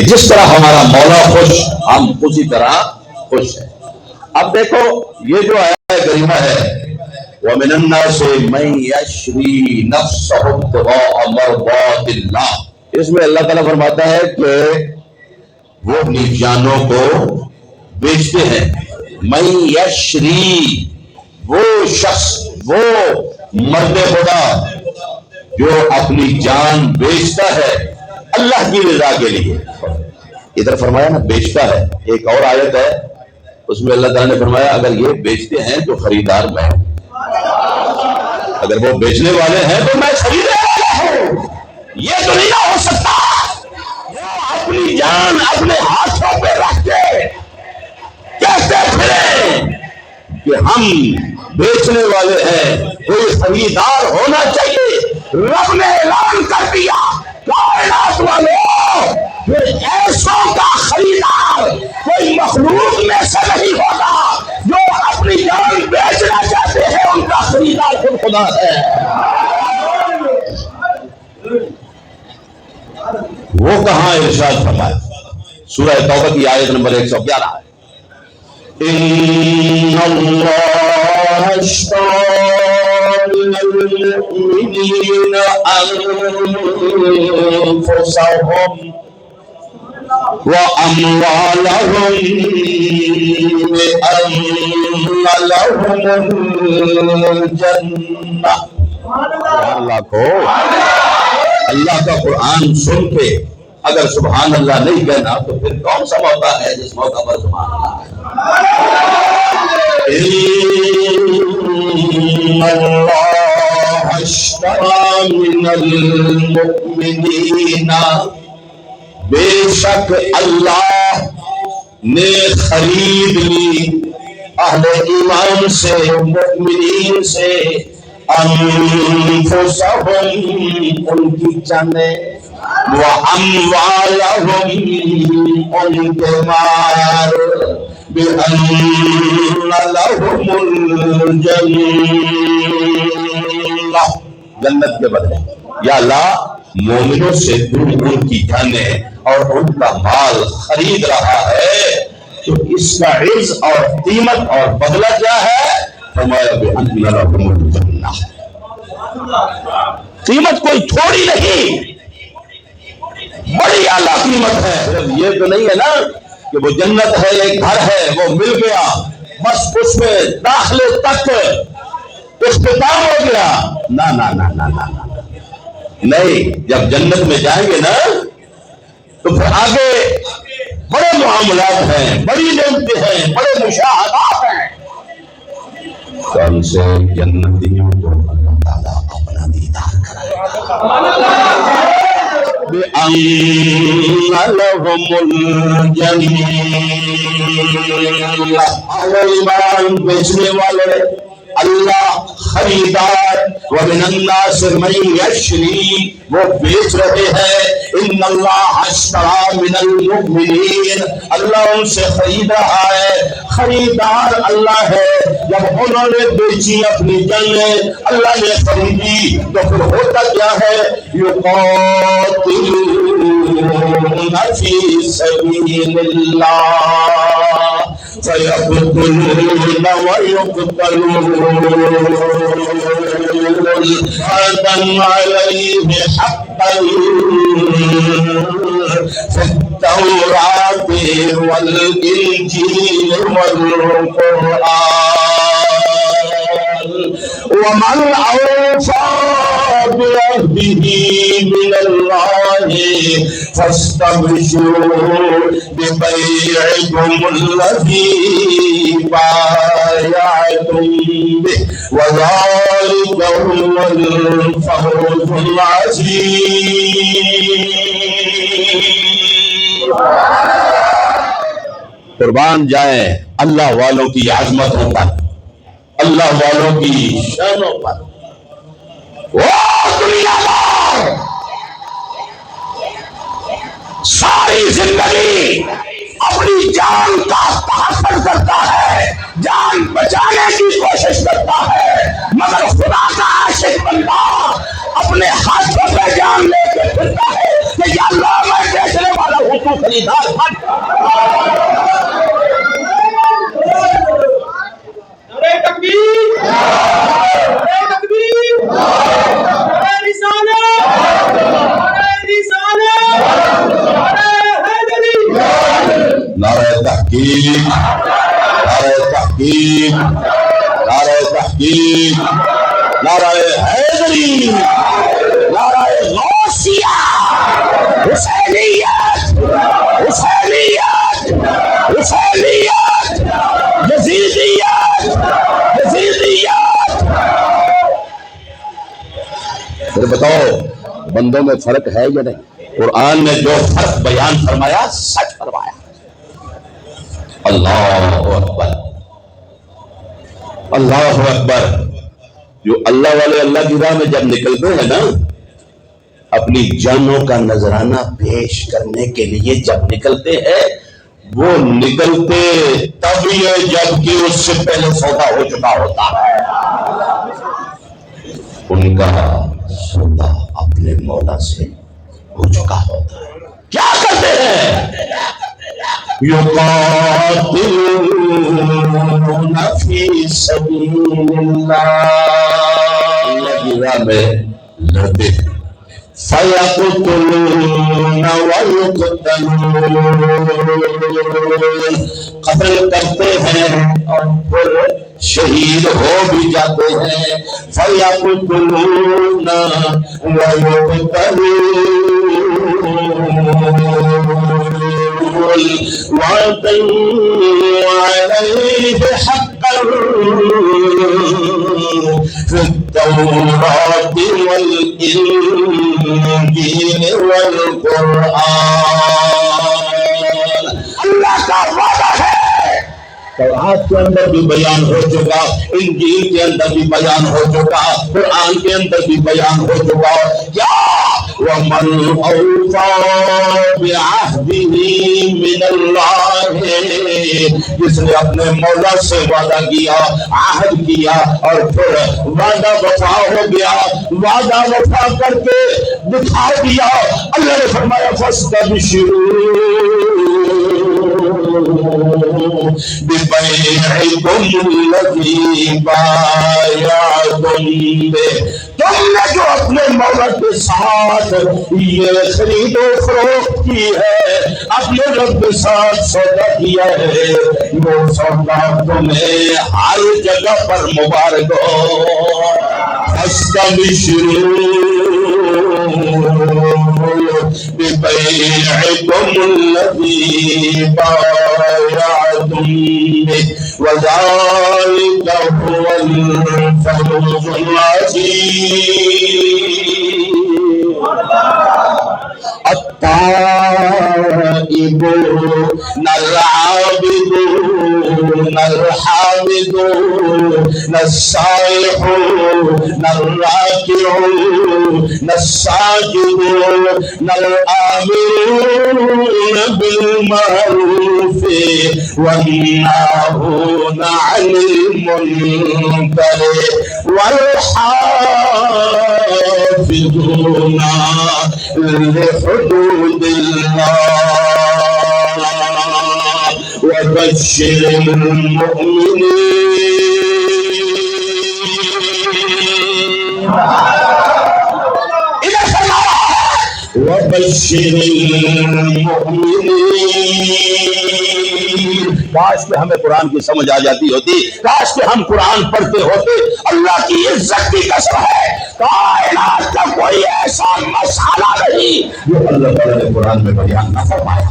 جس طرح ہمارا مولا خوش ہم اسی طرح خوش ہیں۔ اب دیکھو یہ جو آیت کریمہ ہے وَمِنَ النَّاسِ مَن يَشْرِي نَفْسَهُ ابْتِغَاءَ مَرْضَاتِ اللَّهِ، اس میں اللہ تعالیٰ فرماتا ہے کہ وہ اپنی جانوں کو بیچتے ہیں۔ مَن يَشْرِي، وہ شخص، وہ مرد خدا جو اپنی جان بیچتا ہے اللہ کی رضا کے لیے۔ ادھر فرمایا نا بیچتا ہے، ایک اور آیت ہے اس میں اللہ تعالیٰ نے فرمایا اگر یہ بیچتے ہیں تو خریدار میں ہوں، اگر وہ بیچنے والے ہیں تو میں خریدنے والا ہوں۔ یہ تو نہیں ہو سکتا وہ اپنی جان اپنے ہاتھوں پہ رکھ کے کہتے پھریں کہ ہم بیچنے والے ہیں، کوئی خریدار ہونا چاہیے۔ رب نے اعلان کر دیا کائنات والوں ایسوں کا خریدار کوئی مخلوق میں سے نہیں ہوگا، جو اپنی جان بیچنا چاہتے ہیں ان کا خریدار خود خدا ہے۔ وہ کہاں ارشاد فرمایا؟ سورہ توبہ کی آیت نمبر 111 ہے، ان اللہ اشتری من المؤمنین انفسهم وَأَمْوَالَهُمْ بِأَنَّ لَهُمُ الْجَنَّةَ۔ اللہ کا قرآن سن کے اگر سبحان اللہ نہیں کہنا تو پھر کون سا موقع ہے جس موقع پر سبحان اللہ ہے؟ إِنَّ اللَّهَ اشْتَرَىٰ مِنَ الْمُؤْمِنِينَ، بے شک اللہ نے خرید لی اہل ایمان سے، مؤمنین سے، انفسہم ان کی جانیں، واموالہم ان کے مال، بان لہم الجنہ، جنت کے بدلے۔ یا اللہ مومنوں سے تو ان کی جانیں اور ان کا مال خرید رہا ہے تو اس کا عز اور قیمت اور بدلہ کیا ہے؟ فرمایا بِأَنَّ لَهُمُ الْجَنَّةَ، قیمت کوئی تھوڑی نہیں، بڑی اعلیٰ قیمت ہے۔ صرف یہ تو نہیں ہے نا کہ وہ جنت ہے، ایک گھر ہے وہ مل گیا بس اس میں داخلے تک اختتام ہو گیا، نہ نہ نہ نہ نہ نہیں۔ جب جنت میں جائیں گے نا تو پھر آگے بڑے معاملات ہیں، بڑی نعمتیں ہیں، بڑے مشاہدات ہیں۔ کون سے جنتیوں کو اللہ تعالیٰ اپنا دیدار کرائے بِأَنَّ لَهُمُ الْجَنَّةَ، اہل ایمان بیچنے والے، اللہ خریدار، وَمِنَ النَّاسِ مَن يَشْرِي، وہ بیچ رہے ہیں، ان اللہ اشتری من المؤمنین، اللہ ان سے خرید رہا ہے، خریدار اللہ ہے۔ جب انہوں نے بیچی اپنی جانیں، اللہ نے خریدی تو پھر ہوتا کیا ہے؟ یقاتلون فی سبیل اللہ فَيَقْتُلُونَ وَيُقْتَلُونَ وَعْدًا عَلَيْهِ حَقًّا فِي التَّوْرَاةِ وَالْإِنْجِيلِ وَالْقُرْآنِ وَمَنْ أَوْفَىٰ بِعَهْدِهِ مِنَ اللَّهِ فَاسْتَبْشِرُوا بِبَيْعِكُمُ الَّذِي بَايَعْتُم بِهِ وَذَلِكَ هُوَ الْفَوْزُ الْعَظِيمُ۔ قربان جائیں اللہ والوں کی عظمتوں پر، اللہ والوں کی شانوں پر۔ وہ دنیا دار ساری زندگی اپنی جان کا تحفظ کرتا ہے، جان بچانے کی کوشش کرتا ہے، مگر خدا کا عاشق بندہ اپنے ہاتھوں پہ جان لے کے پھرتا ہے کہ یا اللہ میں بیچنے والا ہوں، تو خریدار بن۔ نعرہ تکبیر، نعرہ تکبیر، نعرہ رسالت، نعرہ رسالت، نعرہ حیدری، نعرہ تحقیق، نعرہ تحقیق، نعرہ تحقیق، نعرہ حیدری، نعرہ غوثیہ، حسینیت، حسینیت، حسینیت، یزیدیت، یزیدیت۔ پھر بتاؤ بندوں میں فرق ہے یا نہیں؟ قرآن نے جو فرق بیان فرمایا سچ فرمایا۔ اللہ اکبر، اللہ اکبر۔ جو اللہ والے اللہ کی راہ میں جب نکلتے ہیں نا، اپنی جانوں کا نذرانہ پیش کرنے کے لیے جب نکلتے ہیں، وہ نکلتے تب ہی ہے جب کہ اس سے پہلے سودا ہو چکا ہوتا ہے۔ ان کا سودا اپنے مولا سے ہو چکا ہوتا ہے۔ کیا کرتے ہیں؟ یقاتلون فی سبیل اللہ کی راہ میں لڑتے ہیں، فَيَقْتُلُونَ وَيُقْتَلُونَ، قتل کرتے ہیں اور پھر شہید ہو بھی جاتے ہیں۔ فَيَقْتُلُونَ وَيُقْتَلُونَ وعدا عليه حقا في التوراة والإنجيل والقرآن۔ اللہ کا وعدہ ہے، تورات کے اندر بھی بیان ہو چکا، انجیل کے اندر بھی بیان ہو چکا، قرآن کے اندر بھی بیان ہو چکا۔ کیا؟ وَمَنْ أَوْفَى بِعَهْدِهِ مِنَ اللَّهِ، جس نے اپنے مولا سے وعدہ کیا، عہد کیا اور پھر وعدہ وفا ہو گیا، وعدہ وفا کر کے دکھا دیا۔ اللہ نے فرمایا بِبَيْعِكُمُ الَّذِي بَايَعْتُم بِهِ، تم نے جو اپنے مولا کے ساتھ یہ خرید و فروخت کی ہے، اپنے رب کے ساتھ سودا کیا ہے، وہ سودا تمہیں ہر جگہ پر مبارک ہو۔ بِبَيْعِكُمُ الَّذِي بَايَعْتُم بِهِ وَذَلِكَ هُوَ الْفَوْزُ الْعَظِيمُ۔ التائبون العابدون الحامدون السائحون الراكعون الساجدون الآمرون بالمعروف والناهون عن المنكر والحافظون لحدود الله وبشر المؤمنين وبشر المؤمنين۔ کاش کہ ہمیں قرآن کی سمجھ آ جاتی ہوتی، کاش کہ ہم قرآن پڑھتے ہوتے۔ اللہ کی عزت کی قسم ہے، کائنات کا کوئی ایسا مسئلہ نہیں جو اللہ تعالیٰ نے قرآن میں بیان نہ فرمایا۔